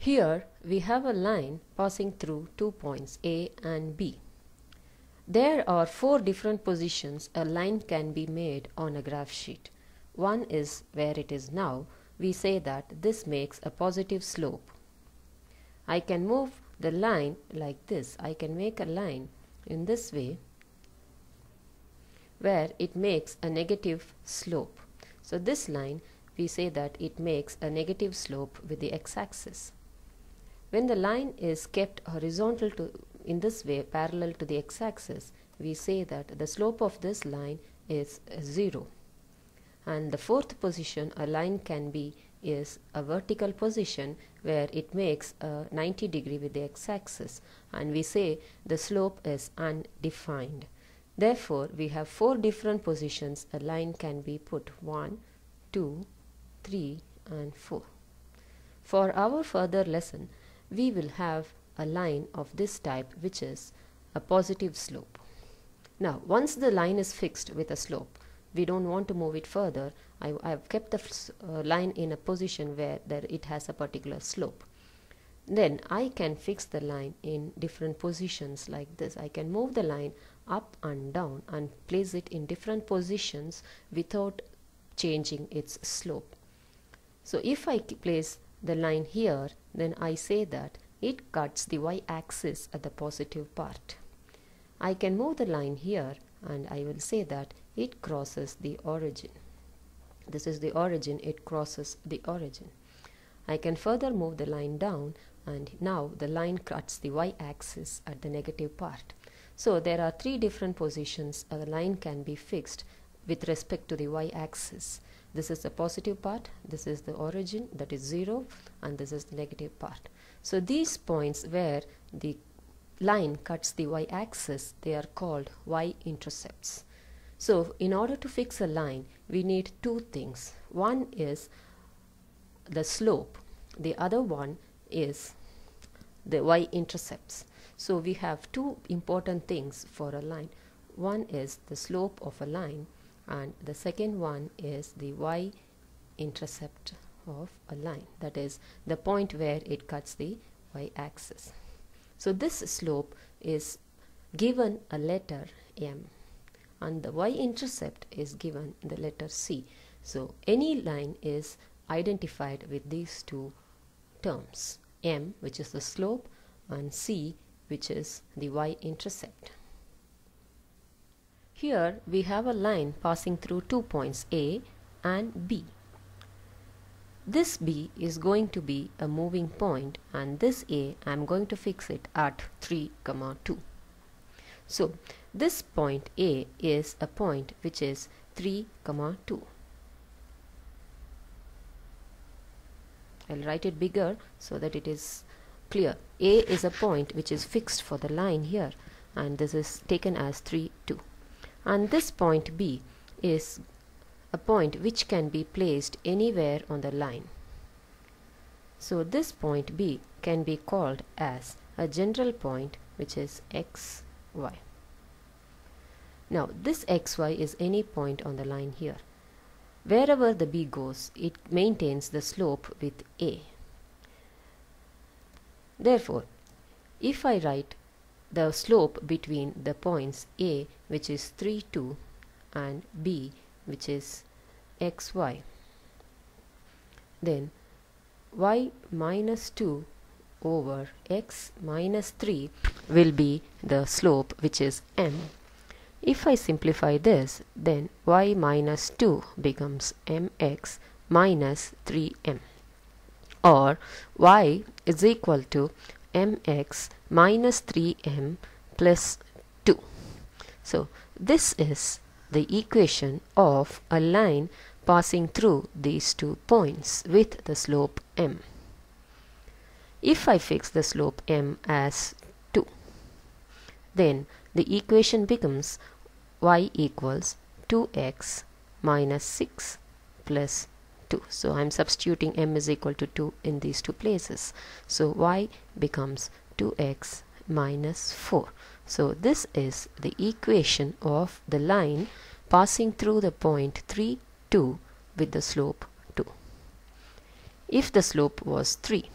Here we have a line passing through 2 points A and B. There are 4 different positions a line can be made on a graph sheet. One is where it is now. We say that this makes a positive slope. I can move the line like this. I can make a line in this way where it makes a negative slope. So this line, we say that it makes a negative slope with the x-axis. When the line is kept horizontal to in this way parallel to the x-axis, we say that the slope of this line is 0. And the fourth position a line can be is a vertical position where it makes a 90 degree with the x-axis, and we say the slope is undefined. Therefore, we have 4 different positions a line can be put: 1, 2, 3 and 4. For our further lesson, we will have a line of this type which is a positive slope. Now, once the line is fixed with a slope, we don't want to move it further. I have kept the line in a position where it has a particular slope. Then I can fix the line in different positions like this. I can move the line up and down and place it in different positions without changing its slope. So if I place the line here, then I say that it cuts the y-axis at the positive part. I can move the line here and I will say that it crosses the origin. This is the origin, it crosses the origin. I can further move the line down and now the line cuts the y-axis at the negative part. So there are 3 different positions a line can be fixed with respect to the y-axis. This is the positive part, this is the origin, that is 0, and this is the negative part. So these points where the line cuts the y-axis, they are called y-intercepts. So in order to fix a line, we need 2 things. One is the slope, the other one is the y-intercepts. So we have 2 important things for a line. One is the slope of a line, and the second one is the y-intercept of a line, that is the point where it cuts the y-axis. So this slope is given a letter M and the y-intercept is given the letter C. So any line is identified with these 2 terms, M, which is the slope, and C, which is the y-intercept. Here we have a line passing through 2 points A and B. This B is going to be a moving point, and this A I am going to fix it at 3, 2. So this point A is a point which is 3, 2. I'll write it bigger so that it is clear. A is a point which is fixed for the line here, and this is taken as 3, 2. And this point B is a point which can be placed anywhere on the line. So this point B can be called as a general point which is x, y. Now this x, y is any point on the line here. Wherever the B goes, it maintains the slope with A. Therefore, if I write the slope between the points A, which is 3, 2, and B, which is x, y, then y minus 2 over x minus 3 will be the slope, which is M. If I simplify this, then y minus 2 becomes mx minus 3m, or y is equal to mx minus 3m plus 2. So this is the equation of a line passing through these 2 points with the slope m. If I fix the slope m as 2, then the equation becomes y equals 2x minus 6 plus 2. So I am substituting m is equal to 2 in these 2 places. So y becomes 2x minus 4. So this is the equation of the line passing through the point 3, 2 with the slope 2. If the slope was 3,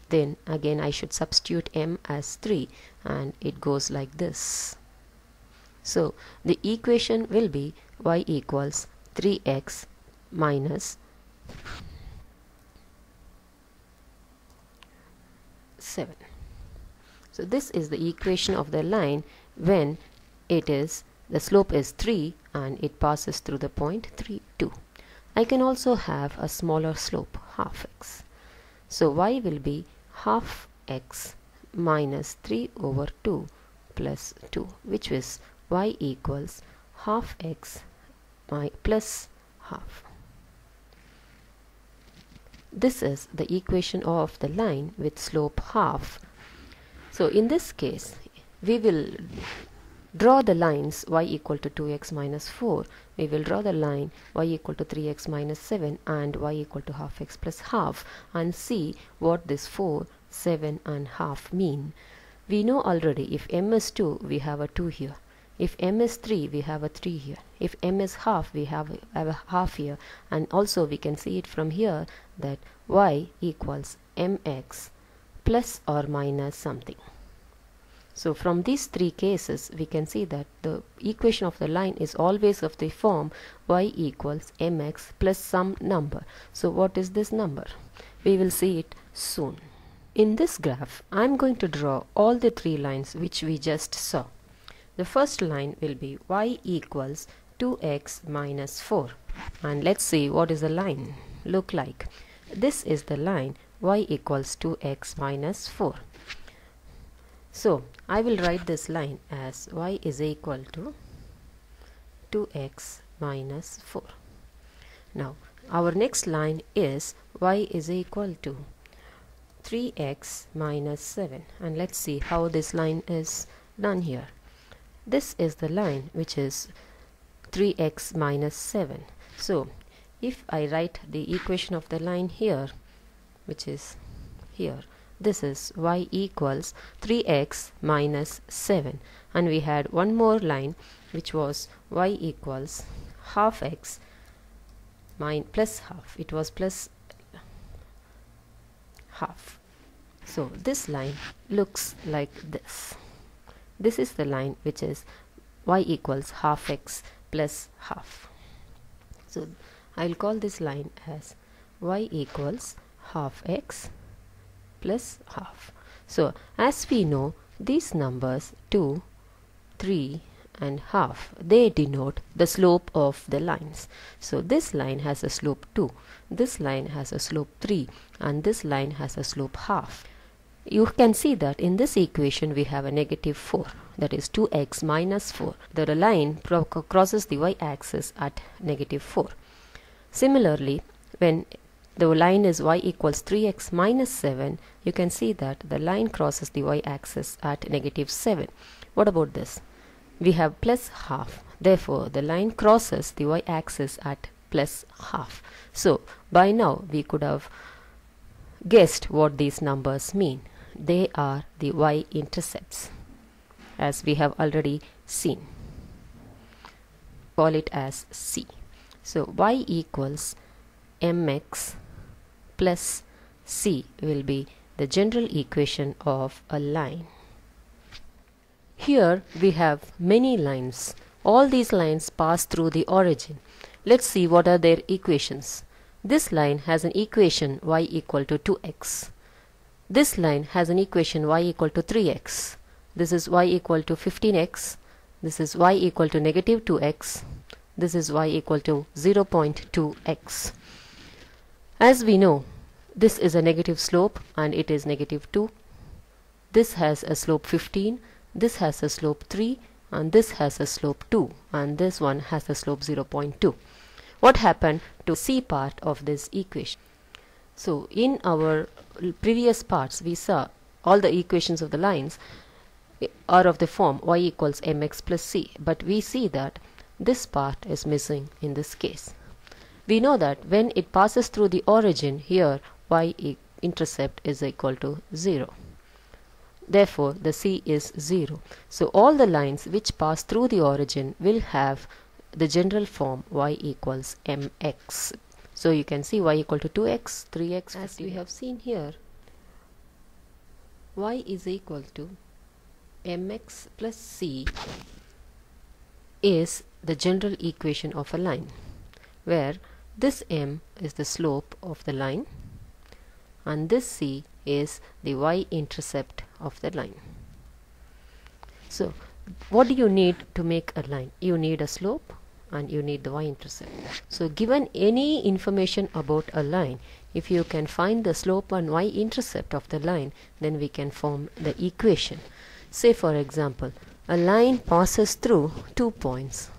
then again I should substitute m as 3 and it goes like this. So the equation will be y equals 3x minus 7. So this is the equation of the line when the slope is 3 and it passes through the point 3, 2. I can also have a smaller slope, half x. So y will be half x minus 3 over 2 plus 2, which is y equals half x plus half. This is the equation of the line with slope half. So in this case, we will draw the lines y equal to 2x minus 4. We will draw the line y equal to 3x minus 7 and y equal to half x plus half and see what this 4, 7 and half mean. We know already if m is 2, we have a 2 here. If m is 3, we have a 3 here. If m is half, we have a half here. And also we can see it from here that y equals mx plus or minus something. So from these three cases, we can see that the equation of the line is always of the form y equals mx plus some number. So what is this number? We will see it soon. In this graph, I am going to draw all the three lines which we just saw. The first line will be y equals 2x minus 4. And let's see what is the line look like. This is the line y equals 2x minus 4. So I will write this line as y is equal to 2x minus 4. Now our next line is y is equal to 3x minus 7, and let's see how this line is done here. This is the line which is 3x minus 7. So if I write the equation of the line here, which is here, this is y equals 3x minus 7, and we had one more line which was y equals half x plus half. It was plus half. So this line looks like this. This is the line which is y equals half x plus half. So I'll call this line as y equals half x plus half. So as we know, these numbers 2, 3 and half, they denote the slope of the lines. So this line has a slope 2, this line has a slope 3 and this line has a slope half. You can see that in this equation we have a negative 4, that is 2x minus 4. The line crosses the y-axis at negative 4. Similarly, when the line is y equals 3x minus 7, you can see that the line crosses the y-axis at negative 7. What about this? We have plus half. Therefore, the line crosses the y-axis at plus half. So, by now we could have guessed what these numbers mean. They are the y-intercepts, as we have already seen. Call it as C. So y equals mx plus c will be the general equation of a line. Here we have many lines. All these lines pass through the origin. Let's see what are their equations. This line has an equation y equal to 2x. This line has an equation y equal to 3x. This is y equal to 15x. This is y equal to negative 2x. This is y equal to 0.2x. As we know, this is a negative slope and it is negative 2. This has a slope 15. This has a slope 3 and this has a slope 2 and this one has a slope 0.2. What happened to C part of this equation? So in our previous parts we saw all the equations of the lines are of the form y equals mx plus c, but we see that this part is missing in this case. We know that when it passes through the origin, here y-intercept is equal to 0. Therefore the c is 0. So all the lines which pass through the origin will have the general form y equals mx. So you can see y equal to 2x, 3x, as we have seen here. y is equal to mx plus c is the general equation of a line, where this m is the slope of the line and this c is the y-intercept of the line. So what do you need to make a line? You need a slope and you need the y-intercept. So given any information about a line, if you can find the slope and y-intercept of the line, then we can form the equation. Say for example, a line passes through 2 points,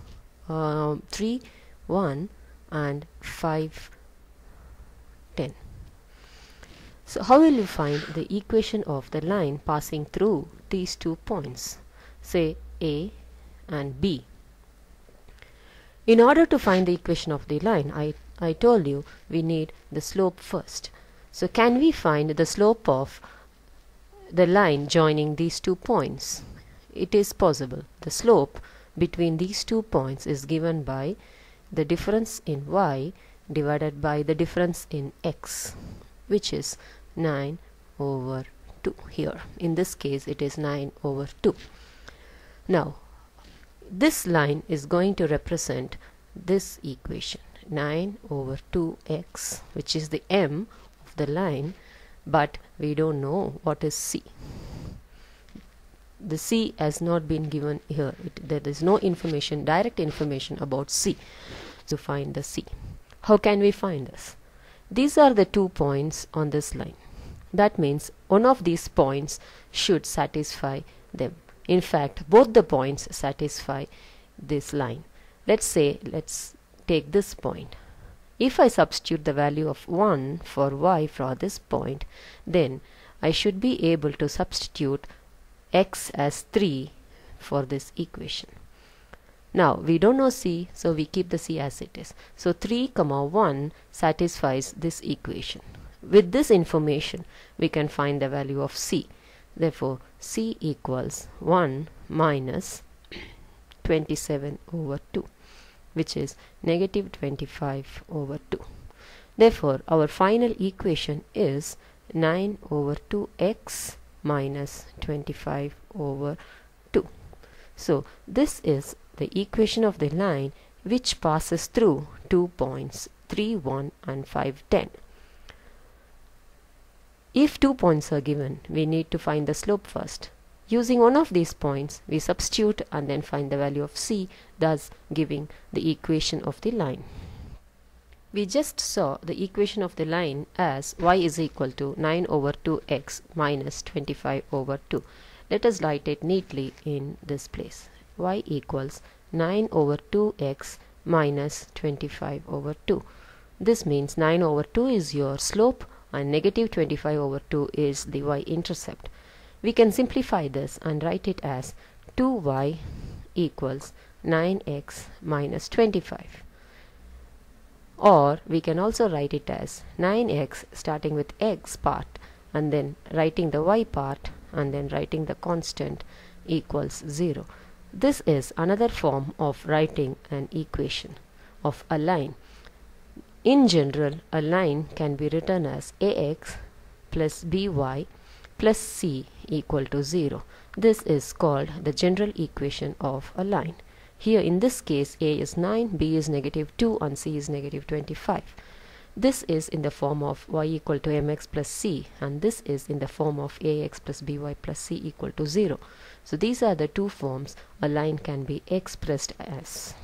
3, 1 and 5, 10. So how will you find the equation of the line passing through these 2 points, say A and B? In order to find the equation of the line, I told you we need the slope first. So can we find the slope of the line joining these 2 points? It is possible. The slope between these 2 points is given by the difference in y divided by the difference in x, which is 9 over 2 here. In this case it is 9 over 2. Now this line is going to represent this equation, 9 over 2x, which is the m of the line, but we don't know what is c. The c has not been given here. There is no information, direct information about c. To find the c, how can we find this? These are the 2 points on this line. That means one of these points should satisfy them. In fact, both the points satisfy this line. Let's take this point. If I substitute the value of 1 for y for this point, then I should be able to substitute x as 3 for this equation. Now we don't know c, so we keep the c as it is. So 3, 1 satisfies this equation. With this information we can find the value of c. Therefore c equals 1 minus 27 over 2, which is negative 25 over 2. Therefore our final equation is 9 over 2x minus 25 over 2. So this is the equation of the line which passes through 2 points, 3, 1 and 5, 10. If 2 points are given, we need to find the slope first. Using one of these points, we substitute and then find the value of c, thus giving the equation of the line. We just saw the equation of the line as y is equal to 9 over 2x minus 25 over 2. Let us write it neatly in this place. Y equals 9 over 2x minus 25 over 2. This means 9 over 2 is your slope and negative 25 over 2 is the y-intercept. We can simplify this and write it as 2y equals 9x minus 25. Or we can also write it as 9x starting with x part and then writing the y part and then writing the constant equals 0. This is another form of writing an equation of a line. In general, a line can be written as ax plus by plus c equal to 0. This is called the general equation of a line. Here in this case a is 9, b is negative 2 and c is negative 25. This is in the form of y equal to mx plus c, and this is in the form of ax plus by plus c equal to 0. So these are the two forms a line can be expressed as.